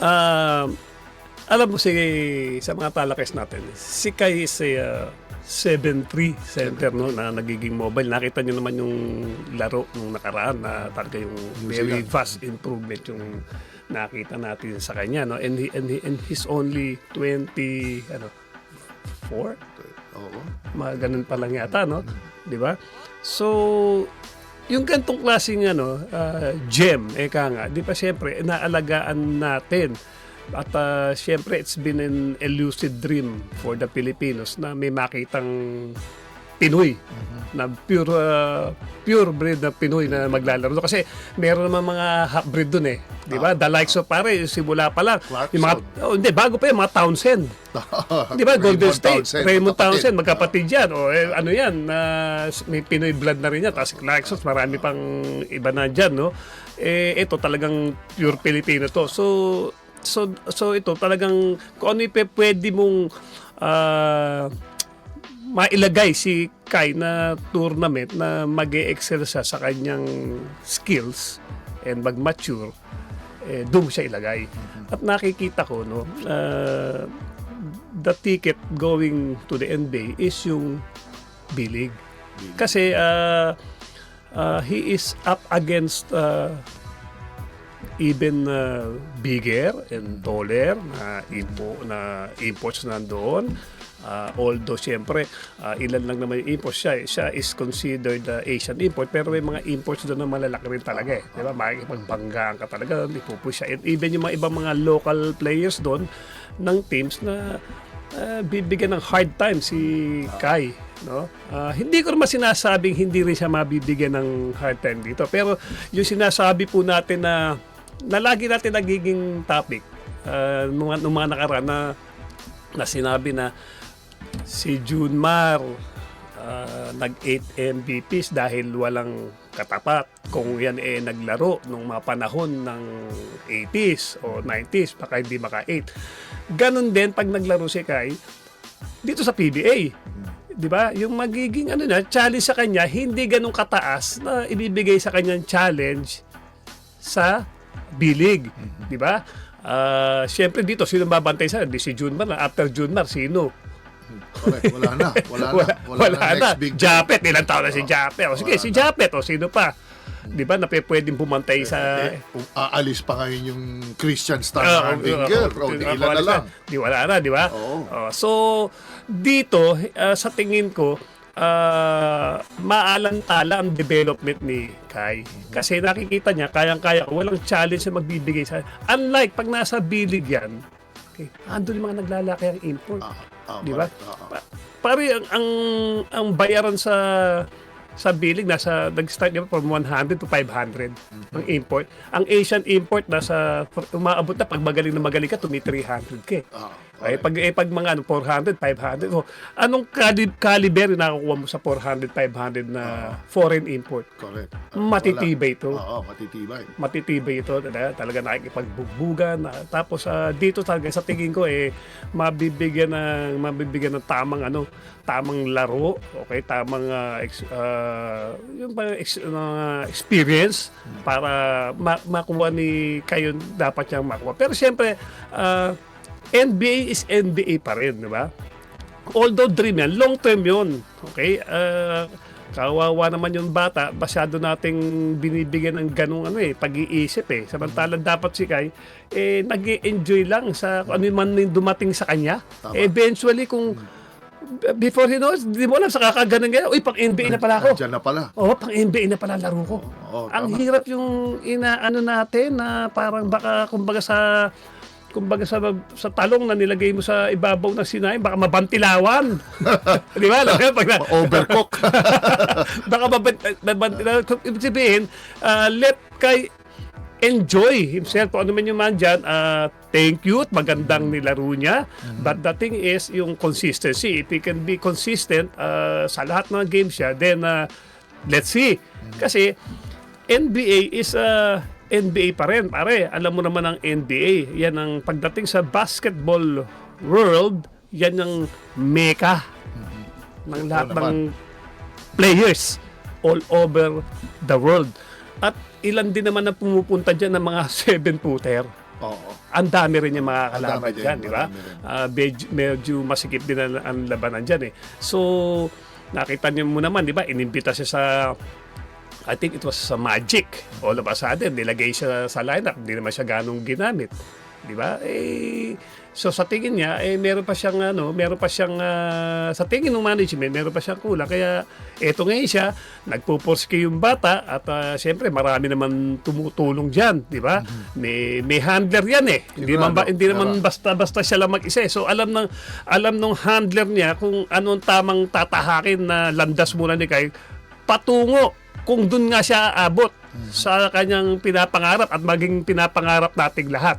Ah, alam mo si sa mga talakes natin, si Kai is a 7-3 center no na nagiging mobile. Nakita niyo naman yung laro nung nakaraan na talaga yung very vast improvement yung nakita natin sa kanya no. And he's only 4 Oo. mga ganun pa lang yata no, 'di ba? So yung gantong klaseng gem, nga, di ba siyempre, naalagaan natin. At siyempre, it's been an elusive dream for the Filipinos na may makitang Pinoy na pure breed na Pinoy na maglalaro. Kasi meron naman mga half-breed dun eh. Di ba? The likes of simula pa lang. Yung mga, bago pa yung mga Townsend. Di ba? Golden State. Raymond Townsend, magkapatid yan. Ano yan, may Pinoy blood na rin yan. Tapos Clarkson, marami pang iba na dyan, no? Ito talagang pure Filipino to. So ito talagang kung ano pwede mong mailagay si Kai na tournament na mag-e-excel siya sa kanyang skills and mag-mature, doon siya ilagay. At nakikita ko, no, the ticket going to the NBA is yung bilig. Kasi he is up against even bigger and taller na imports nandoon. Although siyempre ilan lang naman yung imports siya is considered Asian import, pero may mga imports doon na malalaki rin talaga di ba? Makikipagbanggaan ka talaga, ipupush siya. And even yung mga ibang mga local players doon ng teams na bibigyan ng hard time si Kai, no? Hindi ko naman sinasabing hindi rin siya mabibigyan ng hard time dito, pero yung sinasabi po natin na lagi natin nagiging topic nung mga nakaraan na sinabi na si Junmar nag-8 MVPs dahil walang katapat. Kung yan naglaro nung mga panahon ng 80s o 90s, baka hindi maka-8. Ganon din pag naglaro si Kai dito sa PBA. Di ba? Yung magiging challenge sa kanya, hindi ganun kataas na ibibigay sa kanyang challenge sa bilig. Di ba? Siyempre dito, sino babantay sa di si Junmar. After Junmar, sino? Correct. Wala na. Japet, ilang taon na si Japet. O sige, si Japet, o sino pa? Di ba, na pwedeng bumantay sa... aalis pa ngayon yung Christian Star Hardinger. Di ilan na lang. Di wala na, di ba? So, dito, sa tingin ko, maalantala ang development ni Kai. Kasi nakikita niya, kayang-kaya, walang challenge na magbibigay sa... Unlike, pag nasa bilig yan, andun yung mga naglalaki ang import. Di ba? Pare, ang bayaran sa bilig nag-start from 100 to 500 ang import. Ang Asian import nasa umaabot na pag magaling ka to 300k. Pag mga 400, 500. So, anong caliber na nakukuha mo sa 400, 500 na foreign import? Correct. Matitibay ito. Matitibay. Matitibay ito. Talaga nakikipagbubugan. Tapos dito talaga sa tingin ko mabibigyan ng tamang laro, okay, tamang yung experience para makuha ni kayo dapat niyang makuha. Pero siyempre NBA is NBA pa rin, di ba? Although dream yan, long term yun. Okay? Kawawa naman yung bata, masyado nating binibigyan ng ganung pag-iisip Samantalang dapat si Kai nag-enjoy lang sa ano man dumating sa kanya. Eventually kung before he knows, di mo alam sa kakaganan ganyan, pang NBA na pala ako. Diyan na pala. Pang NBA na pala laro ko. Ang hirap yung natin na parang baka kumbaga sa talong na nilagay mo sa ibabaw ng sinain, baka mabantilawan. Di ba? Overcook. Baka mabantilawan. Ibig sabihin, let Kai enjoy himself. Kung ano man yung man dyan, thank you at magandang nilaro niya. But the thing is, yung consistency. If he can be consistent sa lahat ng games siya, then let's see. Kasi NBA is NBA pa rin, pare. Alam mo naman ang NBA. Yan ang pagdating sa basketball world, yan ang mecca ng lahat ng players all over the world. At ilan din naman na pumupunta dyan ng mga 7-footer. Oo. ang dami rin yung mga Ang kalaban dami din, dyan, di ba? marami rin. Medyo masikip din ang labanan dyan eh. So, nakita niyo mo naman, di ba, inimbita siya sa, I think it was sa Magic. All of a sudden, nilagay siya sa lineup. Hindi naman siya ganong ginamit. Di ba? So sa tingin niya, meron pa siyang sa tingin ng management, meron pa siyang kulang. Kaya eto ngayon siya, nagpuporske yung bata at siyempre marami naman tumutulong diyan, di ba? May handler yan eh. Hindi naman basta siya lang mag-isa. So alam ng handler niya kung anong tamang tatahakin na landas muna ni Kyle patungo kung doon nga siya abot sa kanyang pinapangarap at maging pinapangarap nating lahat.